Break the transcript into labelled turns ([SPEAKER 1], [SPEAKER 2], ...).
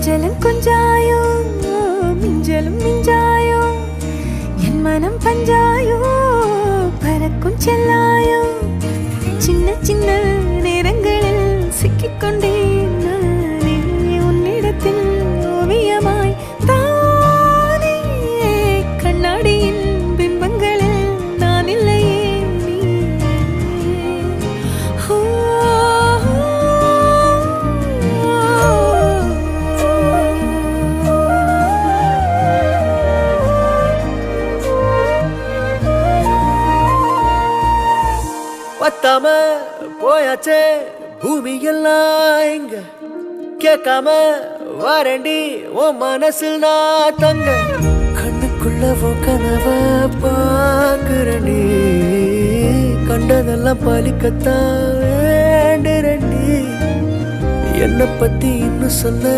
[SPEAKER 1] கொஞ்சலும் கொஞ்சாயோ மிஞ்சலும் மிஞ்சாயோ என் மனம் பஞ்சாயோ பறக்கும் செல்லாயோ சின்ன சின்ன நேரங்களில் சிக்கிக்கொண்டேன் நானே உன்னிடத்தில் ஓவியமாய் தானே கண்ணாடியின் பிம்பங்களில் நான் இல்லையே நீ
[SPEAKER 2] பத்தாம போயாச்சே பூமி எல்லாம் இங்க கேட்காம வாரண்டி உன் மனசில் நான் தங்க கண்ணுக்குள்ள கனவ பாக்குறண்டி கண்டதெல்லாம் பலிக்கத்தான் வேண்டுறண்டி என்னை பத்தி இன்னும் சொல்ல